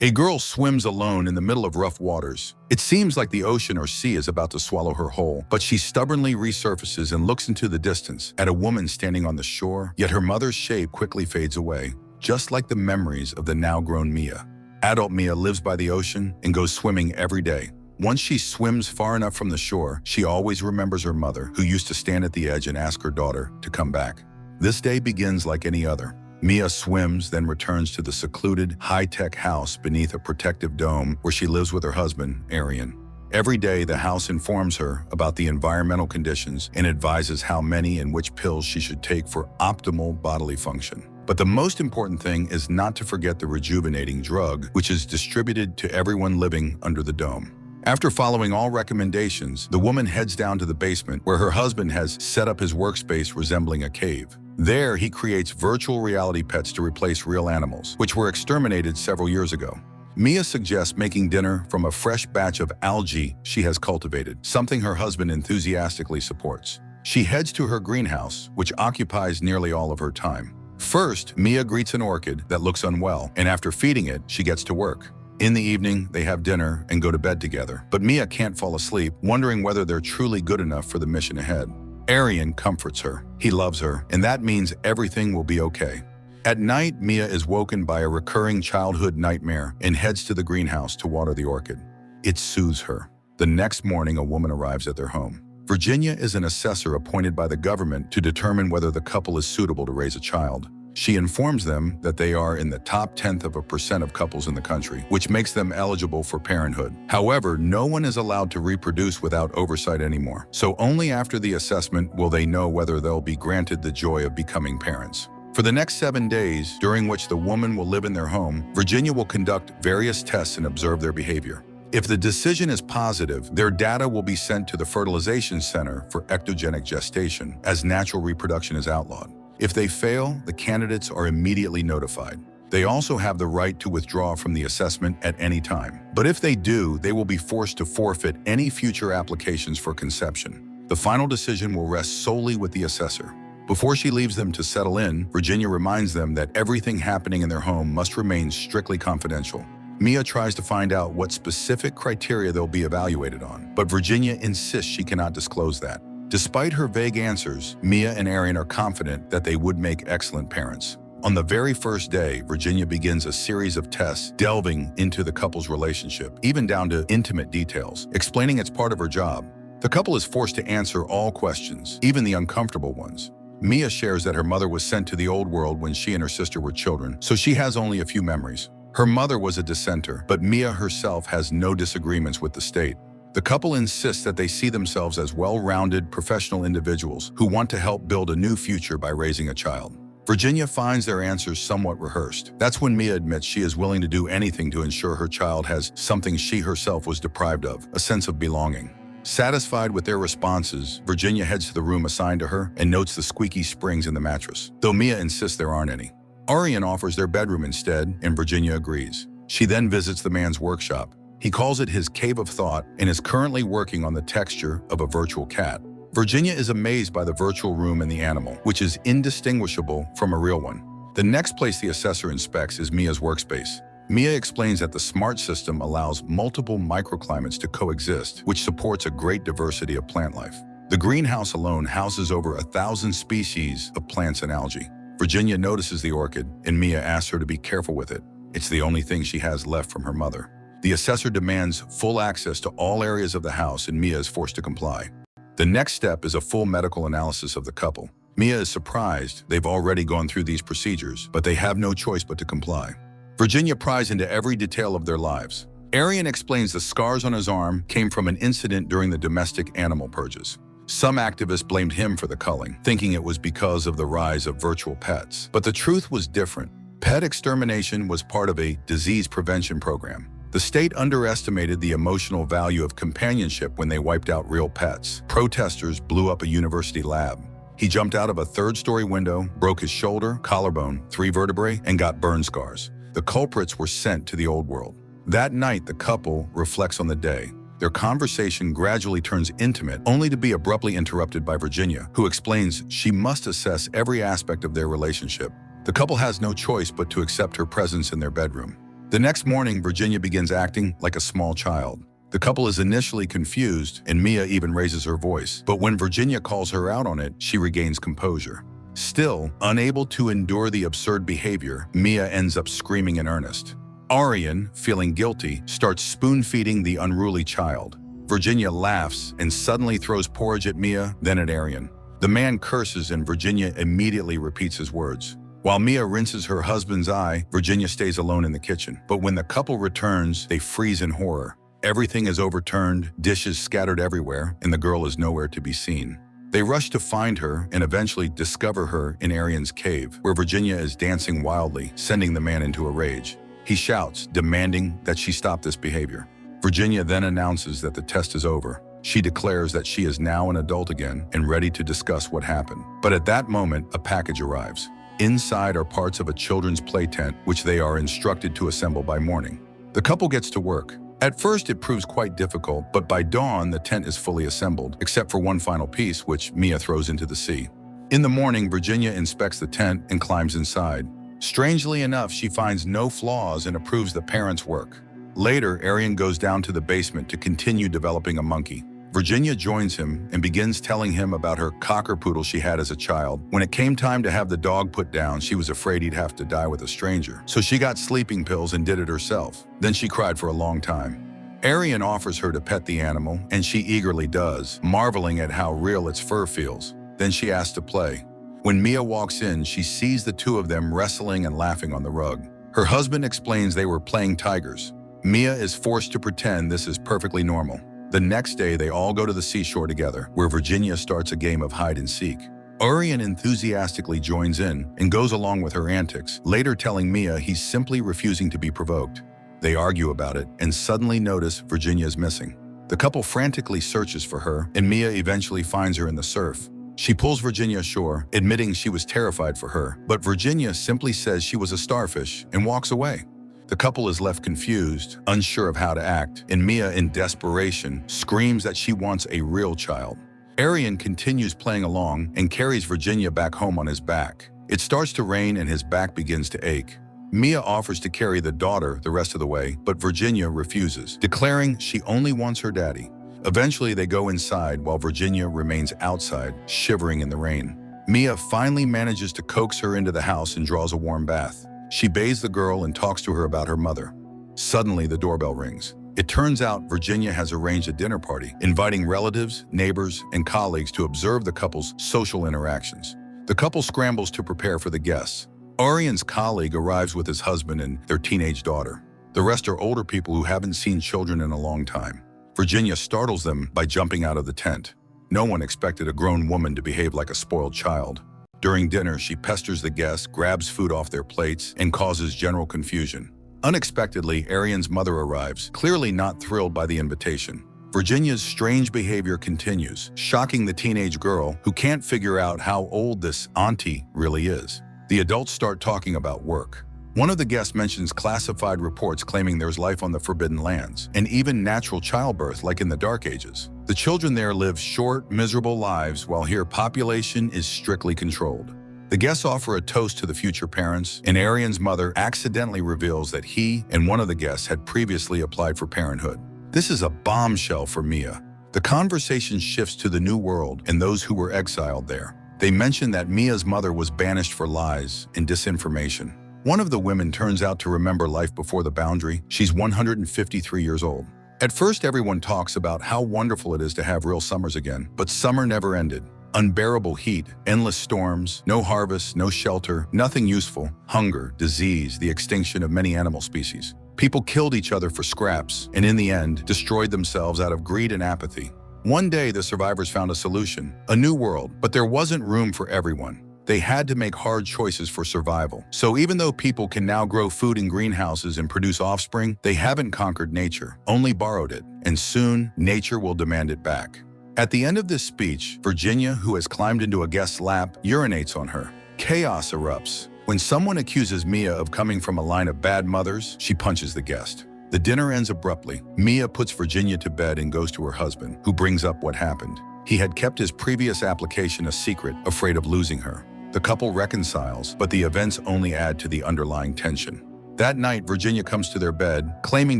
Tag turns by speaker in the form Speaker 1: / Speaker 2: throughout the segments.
Speaker 1: A girl swims alone in the middle of rough waters. It seems like the ocean or sea is about to swallow her whole, but she stubbornly resurfaces and looks into the distance at a woman standing on the shore, yet her mother's shape quickly fades away, just like the memories of the now-grown Mia. Adult Mia lives by the ocean and goes swimming every day. Once she swims far enough from the shore, she always remembers her mother, who used to stand at the edge and ask her daughter to come back. This day begins like any other. Mia swims, then returns to the secluded, high-tech house beneath a protective dome where she lives with her husband, Arian. Every day, the house informs her about the environmental conditions and advises how many and which pills she should take for optimal bodily function. But the most important thing is not to forget the rejuvenating drug, which is distributed to everyone living under the dome. After following all recommendations, the woman heads down to the basement where her husband has set up his workspace resembling a cave. There, he creates virtual reality pets to replace real animals, which were exterminated several years ago. Mia suggests making dinner from a fresh batch of algae she has cultivated, something her husband enthusiastically supports. She heads to her greenhouse, which occupies nearly all of her time. First, Mia greets an orchid that looks unwell, and after feeding it, she gets to work. In the evening, they have dinner and go to bed together, but Mia can't fall asleep, wondering whether they're truly good enough for the mission ahead. Arian comforts her. He loves her, and that means everything will be okay. At night, Mia is woken by a recurring childhood nightmare and heads to the greenhouse to water the orchid. It soothes her. The next morning, a woman arrives at their home. Virginia is an assessor appointed by the government to determine whether the couple is suitable to raise a child. She informs them that they are in the top 0.1% of couples in the country, which makes them eligible for parenthood. However, no one is allowed to reproduce without oversight anymore. So only after the assessment will they know whether they'll be granted the joy of becoming parents. For the next 7 days, during which the woman will live in their home, Virginia will conduct various tests and observe their behavior. If the decision is positive, their data will be sent to the fertilization center for ectogenic gestation, as natural reproduction is outlawed. If they fail, the candidates are immediately notified. They also have the right to withdraw from the assessment at any time. But if they do, they will be forced to forfeit any future applications for conception. The final decision will rest solely with the assessor. Before she leaves them to settle in, Virginia reminds them that everything happening in their home must remain strictly confidential. Mia tries to find out what specific criteria they'll be evaluated on, but Virginia insists she cannot disclose that. Despite her vague answers, Mia and Arian are confident that they would make excellent parents. On the very first day, Virginia begins a series of tests delving into the couple's relationship, even down to intimate details, explaining it's part of her job. The couple is forced to answer all questions, even the uncomfortable ones. Mia shares that her mother was sent to the old world when she and her sister were children, so she has only a few memories. Her mother was a dissenter, but Mia herself has no disagreements with the state. The couple insists that they see themselves as well-rounded professional individuals who want to help build a new future by raising a child. Virginia finds their answers somewhat rehearsed. That's when Mia admits she is willing to do anything to ensure her child has something she herself was deprived of, a sense of belonging. Satisfied with their responses, Virginia heads to the room assigned to her and notes the squeaky springs in the mattress, though Mia insists there aren't any. Arian offers their bedroom instead, and Virginia agrees. She then visits the man's workshop. He calls it his cave of thought and is currently working on the texture of a virtual cat. Virginia is amazed by the virtual room and the animal, which is indistinguishable from a real one. The next place the assessor inspects is Mia's workspace. Mia explains that the smart system allows multiple microclimates to coexist, which supports a great diversity of plant life. The greenhouse alone houses over 1,000 species of plants and algae. Virginia notices the orchid, and Mia asks her to be careful with it. It's the only thing she has left from her mother. The assessor demands full access to all areas of the house, and Mia is forced to comply. The next step is a full medical analysis of the couple. Mia is surprised they've already gone through these procedures, but they have no choice but to comply. Virginia pries into every detail of their lives. Arian explains the scars on his arm came from an incident during the domestic animal purges. Some activists blamed him for the culling, thinking it was because of the rise of virtual pets. But the truth was different. Pet extermination was part of a disease prevention program. The state underestimated the emotional value of companionship when they wiped out real pets. Protesters blew up a university lab. He jumped out of a third-story window, broke his shoulder, collarbone, 3 vertebrae, and got burn scars. The culprits were sent to the old world. That night, the couple reflects on the day. Their conversation gradually turns intimate, only to be abruptly interrupted by Virginia, who explains she must assess every aspect of their relationship. The couple has no choice but to accept her presence in their bedroom. The next morning, Virginia begins acting like a small child. The couple is initially confused, and Mia even raises her voice. But when Virginia calls her out on it, she regains composure. Still, unable to endure the absurd behavior, Mia ends up screaming in earnest. Arian, feeling guilty, starts spoon-feeding the unruly child. Virginia laughs and suddenly throws porridge at Mia, then at Arian. The man curses and Virginia immediately repeats his words. While Mia rinses her husband's eye, Virginia stays alone in the kitchen. But when the couple returns, they freeze in horror. Everything is overturned, dishes scattered everywhere, and the girl is nowhere to be seen. They rush to find her and eventually discover her in Arian's cave, where Virginia is dancing wildly, sending the man into a rage. He shouts, demanding that she stop this behavior. Virginia then announces that the test is over. She declares that she is now an adult again and ready to discuss what happened. But at that moment, a package arrives. Inside are parts of a children's play tent, which they are instructed to assemble by morning. The couple gets to work. At first, it proves quite difficult, but by dawn, the tent is fully assembled, except for one final piece, which Mia throws into the sea. In the morning, Virginia inspects the tent and climbs inside. Strangely enough, she finds no flaws and approves the parents' work. Later, Arian goes down to the basement to continue developing a monkey. Virginia joins him and begins telling him about her cocker-poodle she had as a child. When it came time to have the dog put down, she was afraid he'd have to die with a stranger. So she got sleeping pills and did it herself. Then she cried for a long time. Arian offers her to pet the animal, and she eagerly does, marveling at how real its fur feels. Then she asks to play. When Mia walks in, she sees the two of them wrestling and laughing on the rug. Her husband explains they were playing tigers. Mia is forced to pretend this is perfectly normal. The next day, they all go to the seashore together, where Virginia starts a game of hide-and-seek. Arian enthusiastically joins in and goes along with her antics, later telling Mia he's simply refusing to be provoked. They argue about it and suddenly notice Virginia is missing. The couple frantically searches for her, and Mia eventually finds her in the surf. She pulls Virginia ashore, admitting she was terrified for her, but Virginia simply says she was a starfish and walks away. The couple is left confused, unsure of how to act, and Mia, in desperation, screams that she wants a real child. Arian continues playing along and carries Virginia back home on his back. It starts to rain and his back begins to ache. Mia offers to carry the daughter the rest of the way, but Virginia refuses, declaring she only wants her daddy. Eventually, they go inside while Virginia remains outside, shivering in the rain. Mia finally manages to coax her into the house and draws a warm bath. She bathes the girl and talks to her about her mother. Suddenly, the doorbell rings. It turns out Virginia has arranged a dinner party, inviting relatives, neighbors, and colleagues to observe the couple's social interactions. The couple scrambles to prepare for the guests. Arian's colleague arrives with his husband and their teenage daughter. The rest are older people who haven't seen children in a long time. Virginia startles them by jumping out of the tent. No one expected a grown woman to behave like a spoiled child. During dinner, she pesters the guests, grabs food off their plates, and causes general confusion. Unexpectedly, Arian's mother arrives, clearly not thrilled by the invitation. Virginia's strange behavior continues, shocking the teenage girl who can't figure out how old this auntie really is. The adults start talking about work. One of the guests mentions classified reports claiming there's life on the Forbidden Lands, and even natural childbirth like in the Dark Ages. The children there live short, miserable lives, while here population is strictly controlled. The guests offer a toast to the future parents, and Arian's mother accidentally reveals that he and one of the guests had previously applied for parenthood. This is a bombshell for Mia. The conversation shifts to the New World and those who were exiled there. They mention that Mia's mother was banished for lies and disinformation. One of the women turns out to remember life before the boundary. She's 153 years old. At first, everyone talks about how wonderful it is to have real summers again, but summer never ended. Unbearable heat, endless storms, no harvest, no shelter, nothing useful, hunger, disease, the extinction of many animal species. People killed each other for scraps, and in the end, destroyed themselves out of greed and apathy. One day, the survivors found a solution, a new world, but there wasn't room for everyone. They had to make hard choices for survival. So even though people can now grow food in greenhouses and produce offspring, they haven't conquered nature, only borrowed it, and soon, nature will demand it back. At the end of this speech, Virginia, who has climbed into a guest's lap, urinates on her. Chaos erupts. When someone accuses Mia of coming from a line of bad mothers, she punches the guest. The dinner ends abruptly. Mia puts Virginia to bed and goes to her husband, who brings up what happened. He had kept his previous application a secret, afraid of losing her. The couple reconciles, but the events only add to the underlying tension. That night, Virginia comes to their bed, claiming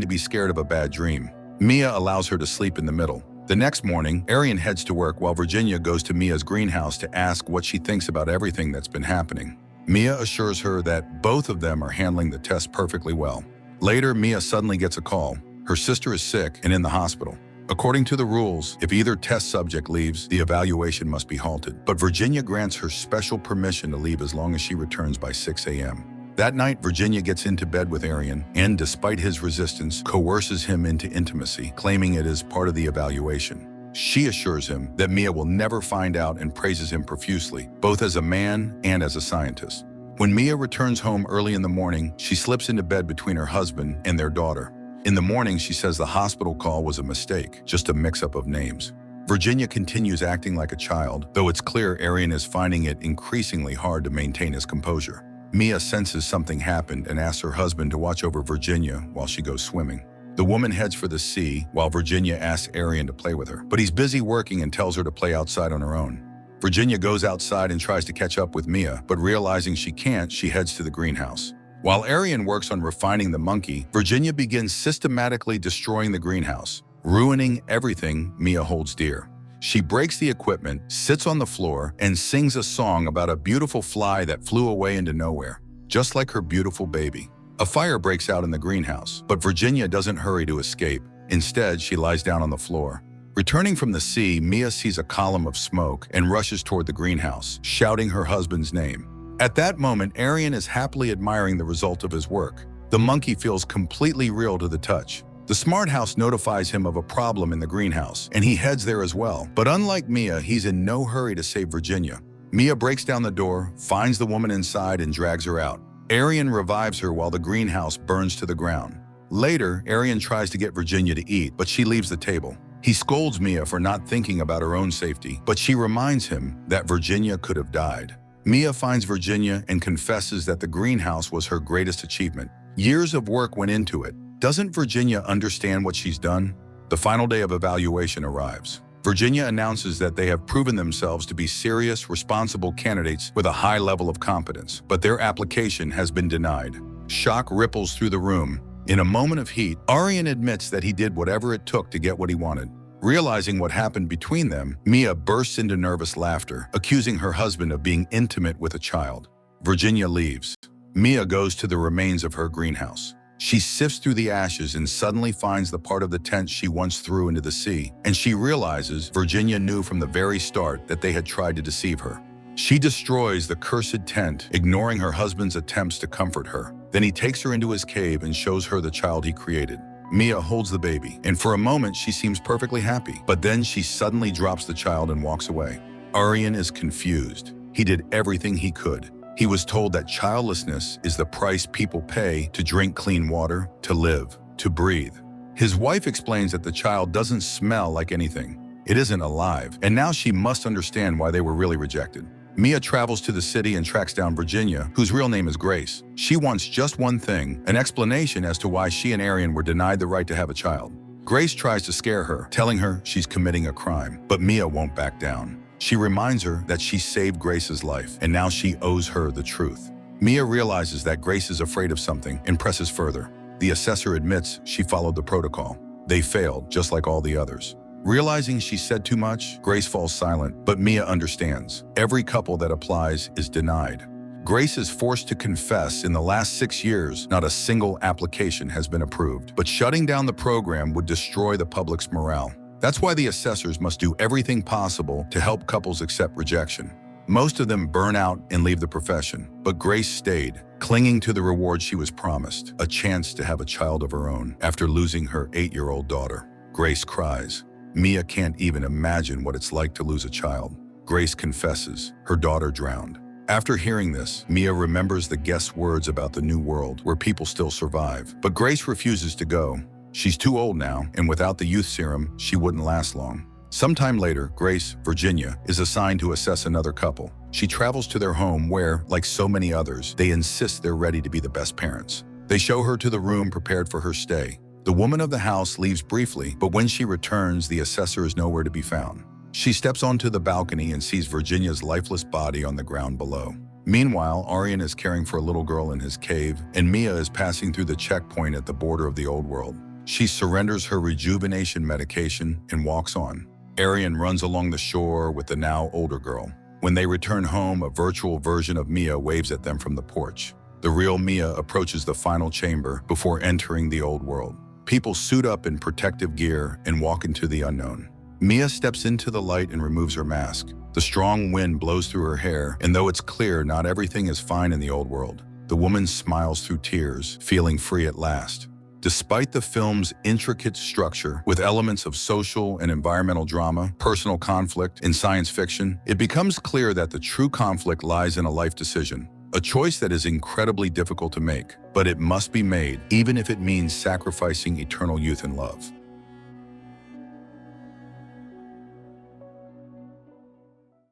Speaker 1: to be scared of a bad dream. Mia allows her to sleep in the middle. The next morning, Arian heads to work while Virginia goes to Mia's greenhouse to ask what she thinks about everything that's been happening. Mia assures her that both of them are handling the test perfectly well. Later, Mia suddenly gets a call. Her sister is sick and in the hospital. According to the rules, if either test subject leaves, the evaluation must be halted. But Virginia grants her special permission to leave as long as she returns by 6 a.m. That night, Virginia gets into bed with Arian and, despite his resistance, coerces him into intimacy, claiming it is part of the evaluation. She assures him that Mia will never find out and praises him profusely, both as a man and as a scientist. When Mia returns home early in the morning, she slips into bed between her husband and their daughter. In the morning, she says the hospital call was a mistake, just a mix-up of names. Virginia continues acting like a child, though it's clear Arian is finding it increasingly hard to maintain his composure. Mia senses something happened and asks her husband to watch over Virginia while she goes swimming. The woman heads for the sea while Virginia asks Arian to play with her, but he's busy working and tells her to play outside on her own. Virginia goes outside and tries to catch up with Mia, but realizing she can't, she heads to the greenhouse. While Arian works on refining the monkey, Virginia begins systematically destroying the greenhouse, ruining everything Mia holds dear. She breaks the equipment, sits on the floor, and sings a song about a beautiful fly that flew away into nowhere, just like her beautiful baby. A fire breaks out in the greenhouse, but Virginia doesn't hurry to escape. Instead, she lies down on the floor. Returning from the sea, Mia sees a column of smoke and rushes toward the greenhouse, shouting her husband's name. At that moment, Arian is happily admiring the result of his work. The monkey feels completely real to the touch. The smart house notifies him of a problem in the greenhouse, and he heads there as well. But unlike Mia, he's in no hurry to save Virginia. Mia breaks down the door, finds the woman inside, and drags her out. Arian revives her while the greenhouse burns to the ground. Later, Arian tries to get Virginia to eat, but she leaves the table. He scolds Mia for not thinking about her own safety, but she reminds him that Virginia could have died. Mia finds Virginia and confesses that the greenhouse was her greatest achievement. Years of work went into it. Doesn't Virginia understand what she's done? The final day of evaluation arrives. Virginia announces that they have proven themselves to be serious, responsible candidates with a high level of competence, but their application has been denied. Shock ripples through the room. In a moment of heat, Arian admits that he did whatever it took to get what he wanted. Realizing what happened between them, Mia bursts into nervous laughter, accusing her husband of being intimate with a child. Virginia leaves. Mia goes to the remains of her greenhouse. She sifts through the ashes and suddenly finds the part of the tent she once threw into the sea, and she realizes Virginia knew from the very start that they had tried to deceive her. She destroys the cursed tent, ignoring her husband's attempts to comfort her. Then he takes her into his cave and shows her the child he created. Mia holds the baby, and for a moment she seems perfectly happy, but then she suddenly drops the child and walks away. Arian is confused. He did everything he could. He was told that childlessness is the price people pay to drink clean water, to live, to breathe. His wife explains that the child doesn't smell like anything. It isn't alive, and now she must understand why they were really rejected. Mia travels to the city and tracks down Virginia, whose real name is Grace. She wants just one thing, an explanation as to why she and Arian were denied the right to have a child. Grace tries to scare her, telling her she's committing a crime, but Mia won't back down. She reminds her that she saved Grace's life, and now she owes her the truth. Mia realizes that Grace is afraid of something and presses further. The assessor admits she followed the protocol. They failed, just like all the others. Realizing she said too much, Grace falls silent, but Mia understands. Every couple that applies is denied. Grace is forced to confess in the last 6 years, not a single application has been approved, but shutting down the program would destroy the public's morale. That's why the assessors must do everything possible to help couples accept rejection. Most of them burn out and leave the profession, but Grace stayed, clinging to the reward she was promised, a chance to have a child of her own after losing her 8-year-old daughter. Grace cries. Mia can't even imagine what it's like to lose a child. Grace confesses, her daughter drowned. After hearing this, Mia remembers the guest's words about the new world where people still survive, but Grace refuses to go. She's too old now, and without the youth serum, she wouldn't last long. Sometime later, Grace, Virginia, is assigned to assess another couple. She travels to their home where, like so many others, they insist they're ready to be the best parents. They show her to the room prepared for her stay. The woman of the house leaves briefly, but when she returns, the assessor is nowhere to be found. She steps onto the balcony and sees Virginia's lifeless body on the ground below. Meanwhile, Aryan is caring for a little girl in his cave, and Mia is passing through the checkpoint at the border of the old world. She surrenders her rejuvenation medication and walks on. Aryan runs along the shore with the now older girl. When they return home, a virtual version of Mia waves at them from the porch. The real Mia approaches the final chamber before entering the old world. People suit up in protective gear and walk into the unknown. Mia steps into the light and removes her mask. The strong wind blows through her hair, and though it's clear not everything is fine in the old world, the woman smiles through tears, feeling free at last. Despite the film's intricate structure, with elements of social and environmental drama, personal conflict, and science fiction, it becomes clear that the true conflict lies in a life decision. A choice that is incredibly difficult to make, but it must be made, even if it means sacrificing eternal youth and love.